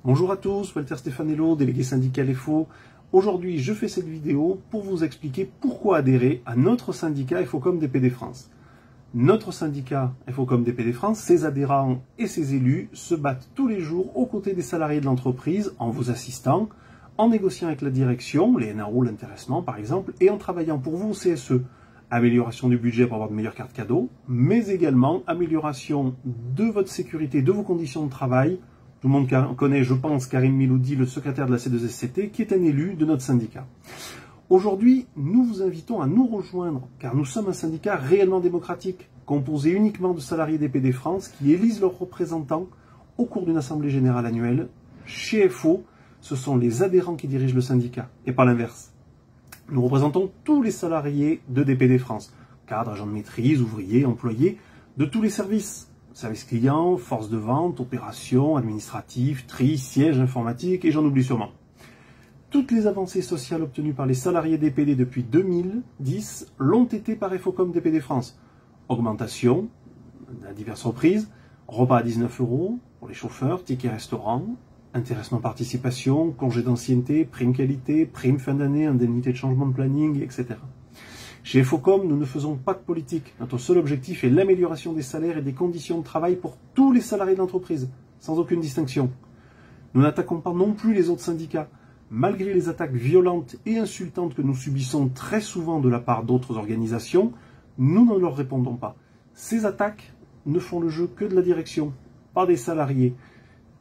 Bonjour à tous, Walter Stefanello, délégué syndical FO. Aujourd'hui, je fais cette vidéo pour vous expliquer pourquoi adhérer à notre syndicat FOCOM DPD France. Notre syndicat FOCOM DPD France, ses adhérents et ses élus se battent tous les jours aux côtés des salariés de l'entreprise en vous assistant, en négociant avec la direction, les NRO, l'intéressement par exemple, et en travaillant pour vous au CSE. Amélioration du budget pour avoir de meilleures cartes cadeaux, mais également amélioration de votre sécurité, de vos conditions de travail. Tout le monde connaît, je pense, Karim Miloudi, le secrétaire de la C2SCT, qui est un élu de notre syndicat. Aujourd'hui, nous vous invitons à nous rejoindre, car nous sommes un syndicat réellement démocratique, composé uniquement de salariés DPD France qui élisent leurs représentants au cours d'une assemblée générale annuelle. Chez FO, ce sont les adhérents qui dirigent le syndicat, et pas l'inverse. Nous représentons tous les salariés de DPD France, cadres, agents de maîtrise, ouvriers, employés, de tous les services. Service client, force de vente, opérations, administratifs, tri, siège informatique, et j'en oublie sûrement. Toutes les avancées sociales obtenues par les salariés DPD depuis 2010 l'ont été par FOCOM DPD France. Augmentation à diverses reprises, repas à 19 € pour les chauffeurs, tickets restaurant, intéressement participation, congé d'ancienneté, prime qualité, prime fin d'année, indemnité de changement de planning, etc. Chez FOCOM, nous ne faisons pas de politique. Notre seul objectif est l'amélioration des salaires et des conditions de travail pour tous les salariés de l'entreprise, sans aucune distinction. Nous n'attaquons pas non plus les autres syndicats. Malgré les attaques violentes et insultantes que nous subissons très souvent de la part d'autres organisations, nous ne leur répondons pas. Ces attaques ne font le jeu que de la direction, pas des salariés.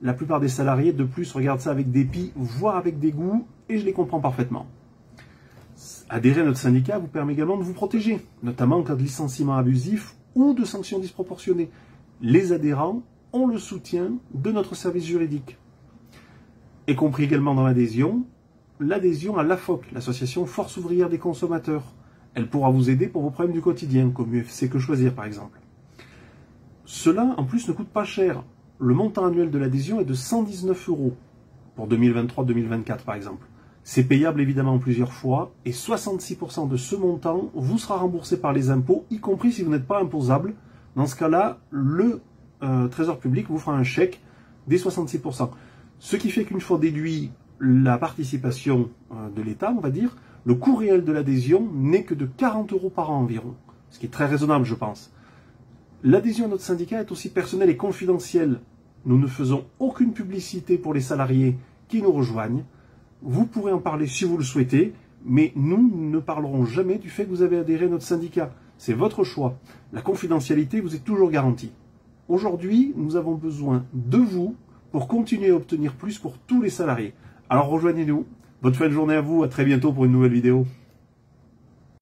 La plupart des salariés, de plus, regardent ça avec dépit, voire avec dégoût, et je les comprends parfaitement. Adhérer à notre syndicat vous permet également de vous protéger, notamment en cas de licenciement abusif ou de sanctions disproportionnées. Les adhérents ont le soutien de notre service juridique. Et compris également dans l'adhésion à l'AFOC, l'association Force ouvrière des consommateurs. Elle pourra vous aider pour vos problèmes du quotidien, comme UFC Que Choisir par exemple. Cela, en plus, ne coûte pas cher. Le montant annuel de l'adhésion est de 119 € pour 2023-2024 par exemple. C'est payable évidemment en plusieurs fois et 66% de ce montant vous sera remboursé par les impôts, y compris si vous n'êtes pas imposable. Dans ce cas-là, le Trésor public vous fera un chèque des 66%. Ce qui fait qu'une fois déduit la participation de l'État, on va dire, le coût réel de l'adhésion n'est que de 40 € par an environ, ce qui est très raisonnable je pense. L'adhésion à notre syndicat est aussi personnelle et confidentielle. Nous ne faisons aucune publicité pour les salariés qui nous rejoignent. Vous pourrez en parler si vous le souhaitez, mais nous ne parlerons jamais du fait que vous avez adhéré à notre syndicat. C'est votre choix. La confidentialité vous est toujours garantie. Aujourd'hui, nous avons besoin de vous pour continuer à obtenir plus pour tous les salariés. Alors rejoignez-nous. Bonne fin de journée à vous, à très bientôt pour une nouvelle vidéo.